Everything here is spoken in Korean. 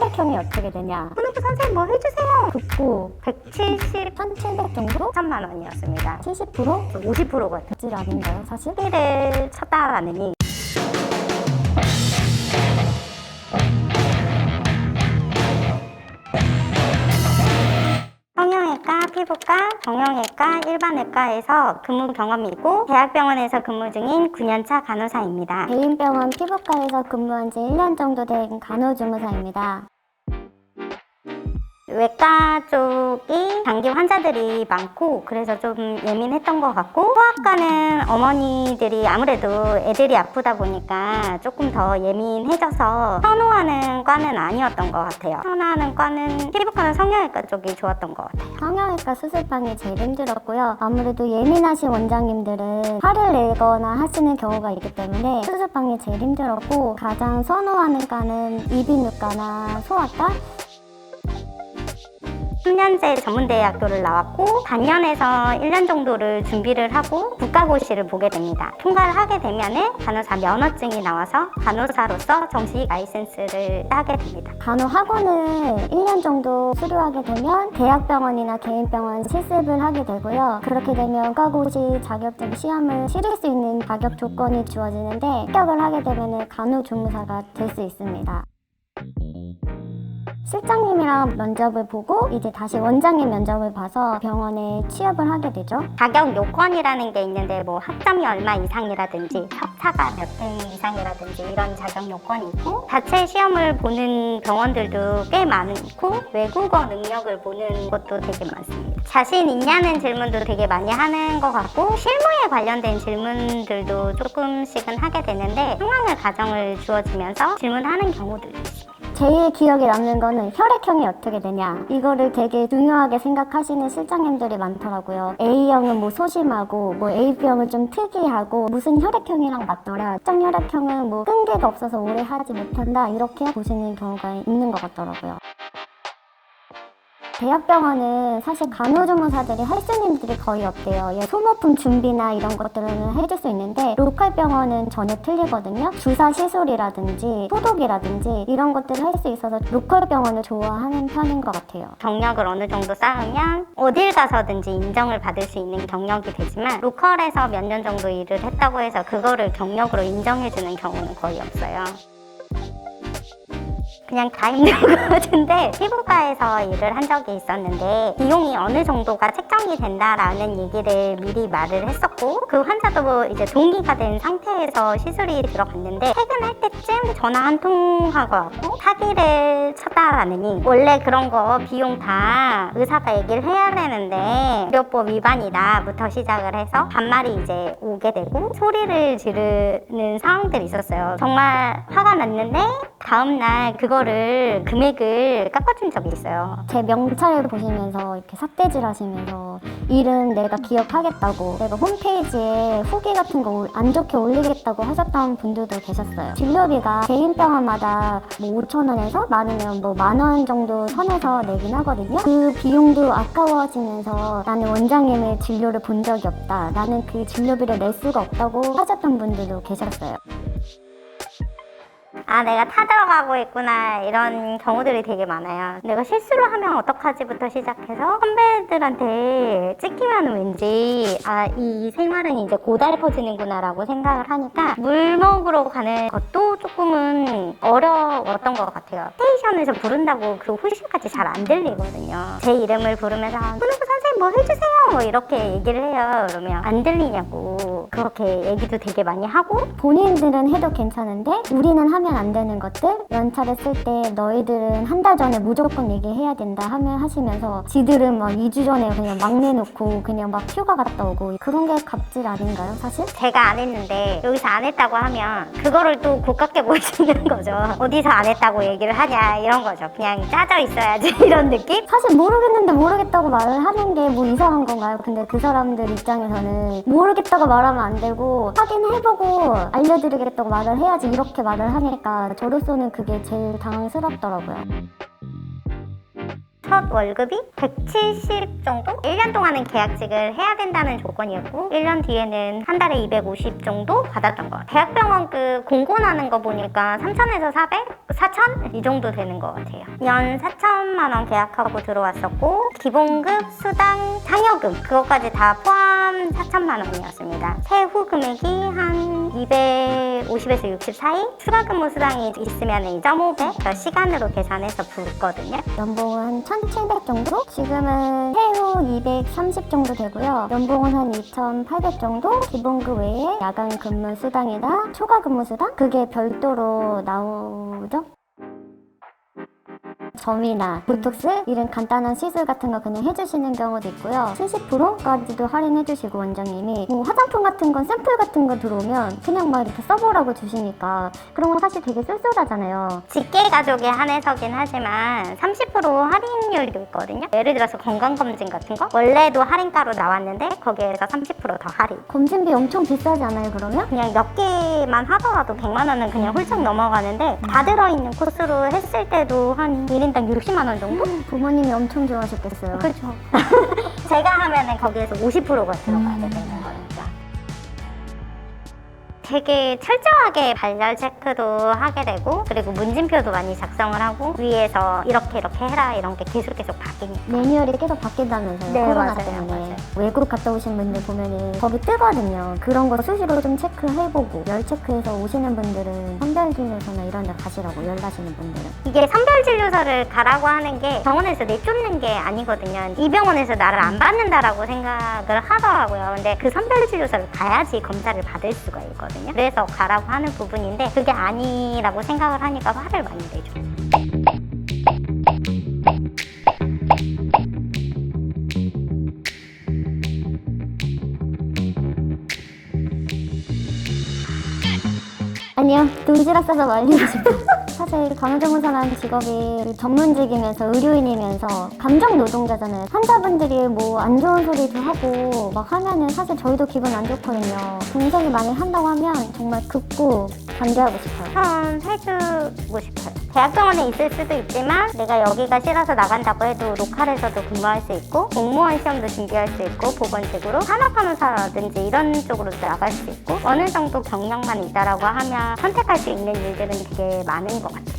혈액형이 어떻게 되냐, 훈훈부 선생님 뭐 해주세요 듣고 170, 1,700 정도? 1,000만 원이었습니다. 70%? 50%거든요. 질 아닌가요 사실? 피를 쳤다라느니 성형외과, 피부과, 정형외과, 일반외과에서 근무 경험이 있고 대학병원에서 근무 중인 9년차 간호사입니다. 대인병원 피부과에서 근무한 지 1년 정도 된 간호조무사입니다. 외과 쪽이 장기 환자들이 많고 그래서 좀 예민했던 것 같고, 소아과는 어머니들이 아무래도 애들이 아프다 보니까 조금 더 예민해져서 선호하는 과는 아니었던 것 같아요. 선호하는 과는 피부과나 성형외과 쪽이 좋았던 것 같아요. 성형외과 수술방이 제일 힘들었고요. 아무래도 예민하신 원장님들은 화를 내거나 하시는 경우가 있기 때문에 수술방이 제일 힘들었고, 가장 선호하는 과는 이비인후과나 소아과? 3년제 전문대학교를 나왔고 반년에서 1년 정도를 준비를 하고 국가고시를 보게 됩니다. 통과를 하게 되면은 간호사 면허증이 나와서 간호사로서 정식 라이센스를 따게 됩니다. 간호학원을 1년 정도 수료하게 되면 대학병원이나 개인병원 실습을 하게 되고요. 그렇게 되면 국가고시 자격증 시험을 치를 수 있는 자격 조건이 주어지는데, 합격을 하게 되면 간호조무사가 될 수 있습니다. 실장님이랑 면접을 보고 이제 다시 원장님 면접을 봐서 병원에 취업을 하게 되죠. 자격 요건이라는 게 있는데 뭐 학점이 얼마 이상이라든지 석사가 몇 등 이상이라든지 이런 자격 요건이 있고, 자체 시험을 보는 병원들도 꽤 많고 외국어 능력을 보는 것도 되게 많습니다. 자신 있냐는 질문도 되게 많이 하는 것 같고, 실무에 관련된 질문들도 조금씩은 하게 되는데 상황을 가정을 주어지면서 질문하는 경우들도 있습니다. 제일 기억에 남는 거는 혈액형이 어떻게 되냐, 이거를 되게 중요하게 생각하시는 실장님들이 많더라고요. A형은 뭐 소심하고, 뭐 AB형은 좀 특이하고, 무슨 혈액형이랑 맞더라, 특정 혈액형은 뭐 끈기가 없어서 오래 하지 못한다, 이렇게 보시는 경우가 있는 것 같더라고요. 대학병원은 사실 간호조무사들이 할 수 있는 일들이 거의 없대요. 소모품 준비나 이런 것들은 해줄 수 있는데, 로컬 병원은 전혀 틀리거든요. 주사 시술이라든지 소독이라든지 이런 것들을 할 수 있어서 로컬 병원을 좋아하는 편인 것 같아요. 경력을 어느 정도 쌓으면 어딜 가서든지 인정을 받을 수 있는 경력이 되지만, 로컬에서 몇 년 정도 일을 했다고 해서 그거를 경력으로 인정해주는 경우는 거의 없어요. 그냥 다 힘든 것 같은데, 피부과에서 일을 한 적이 있었는데 비용이 어느 정도가 책정이 된다라는 얘기를 미리 말을 했었고, 그 환자도 이제 동의가 된 상태에서 시술이 들어갔는데 퇴근할 때쯤 전화 한 통화가 왔고 사기를 쳤다라느니, 원래 그런 거 비용 다 의사가 얘기를 해야 되는데 의료법 위반이다 부터 시작을 해서 반말이 이제 오게 되고 소리를 지르는 상황들이 있었어요. 정말 화가 났는데 다음날 그거를 금액을 깎아준 적이 있어요. 제 명찰을 보시면서 이렇게 삿대질 하시면서 일은 내가 기억하겠다고, 내가 홈페이지에 후기 같은 거 안 좋게 올리겠다고 하셨던 분들도 계셨어요. 진료비가 개인 병원마다 뭐 5,000원에서 많으면 뭐 10,000원 정도 선에서 내긴 하거든요. 그 비용도 아까워지면서 나는 원장님의 진료를 본 적이 없다, 나는 그 진료비를 낼 수가 없다고 하셨던 분들도 계셨어요. 아, 내가 타들어가고 있구나, 이런 경우들이 되게 많아요. 내가 실수를 하면 어떡하지부터 시작해서 선배들한테 찍히면 왠지 이 생활은 이제 고달퍼지는구나 라고 생각을 하니까 물 먹으러 가는 것도 조금은 어려웠던 것 같아요. 스테이션에서 부른다고 그 후식까지 잘 안 들리거든요. 제 이름을 부르면서 훈훈부 선생님 뭐 해주세요 뭐 이렇게 얘기를 해요. 그러면 안 들리냐고 그렇게 얘기도 되게 많이 하고, 본인들은 해도 괜찮은데 우리는 하면 안 되는 것들, 연차를 쓸 때 너희들은 한 달 전에 무조건 얘기해야 된다 하시면서 지들은 막 2주 전에 그냥 막 내놓고 그냥 막 휴가 갔다 오고, 그런 게 갑질 아닌가요 사실? 제가 안 했는데 여기서 안 했다고 하면 그거를 또 고깝게 보여주는 거죠. 어디서 안 했다고 얘기를 하냐 이런 거죠. 그냥 짜져 있어야지 이런 느낌? 사실 모르겠는데 모르겠다고 말을 하는 게 뭐 이상한 건가요? 근데 그 사람들 입장에서는 모르겠다고 말하면 안 되고 확인해보고 알려드리겠다고 말을 해야지, 이렇게 말을 하니까 저로서는 그게 제일 당황스럽더라고요. 첫 월급이 170 정도? 1년 동안은 계약직을 해야 된다는 조건이었고 1년 뒤에는 한 달에 250 정도 받았던 것 같아요. 대학병원 그 공고 나는 거 보니까 3,000에서 400? 4천? 이 정도 되는 것 같아요. 연 4천만 원 계약하고 들어왔었고 기본급, 수당, 상여금 그것까지 다 포함 4천만 원이었습니다. 세후 금액이 한 250에서 60 사이? 추가 근무 수당이 있으면 2.5배 시간으로 계산해서 붙거든요. 연봉은 한 1,700 정도? 지금은 세후 230 정도 되고요. 연봉은 한 2,800 정도? 기본급 외에 야간 근무 수당이나 초과 근무 수당? 그게 별도로 나오죠? 점이나 보톡스 이런 간단한 시술 같은 거 그냥 해주시는 경우도 있고요. 70%까지도 할인해주시고 원장님이 뭐 화장품 같은 건 샘플 같은 거 들어오면 그냥 막 이렇게 써보라고 주시니까 그런 거 사실 되게 쏠쏠하잖아요. 직계 가족에 한해서긴 하지만 30% 할인율도 있거든요. 예를 들어서 건강검진 같은 거 원래도 할인가로 나왔는데 거기에서 30% 더 할인. 검진비 엄청 비싸지 않아요 그러면? 그냥 몇 개만 하더라도 100만 원은 그냥 훌쩍 넘어가는데 다 들어있는 코스로 했을 때도 한 1인당 60만 원 정도? 부모님이 엄청 좋아하셨겠어요. 그렇죠. 제가 하면은 거기에서 50%가 들어가야 되는 거니까. 되게 철저하게 발열 체크도 하게 되고 그리고 문진표도 많이 작성을 하고 위에서 이렇게 해라 이런 게 계속 바뀌니까. 매뉴얼이 계속 바뀐다면서요. 네, 코로나 맞아요, 때문에. 맞아요. 외국 갔다 오신 분들 보면은 거기 뜨거든요. 그런 거 수시로 좀 체크해보고 열 체크해서 오시는 분들은 선별진료소나 이런 데 가시라고 열나시는 분들은. 이게 선별진료소를 가라고 하는 게 병원에서 내쫓는 게 아니거든요. 이 병원에서 나를 안 받는다라고 생각을 하더라고요. 근데 그 선별진료소를 가야지 검사를 받을 수가 있거든요. 그래서 가라고 하는 부분인데 그게 아니라고 생각을 하니까 화를 많이 내죠. 아니요, 도시락 싸서 말리고 싶어요. 사실 간호조무사라는 직업이 전문직이면서 의료인이면서 감정 노동자잖아요. 환자분들이 뭐 안 좋은 소리도 하고 막 하면은 사실 저희도 기분 안 좋거든요. 동생이 많이 한다고 하면 정말 극구 반대하고 싶어요. 해주고 싶어요. 대학병원에 있을 수도 있지만 내가 여기가 싫어서 나간다고 해도 로컬에서도 근무할 수 있고 공무원 시험도 준비할 수 있고 보건직으로 산업간호사라든지 이런 쪽으로 나갈 수 있고 어느 정도 경력만 있다라고 하면 선택할 수 있는 일들은 되게 많은 것 같아요.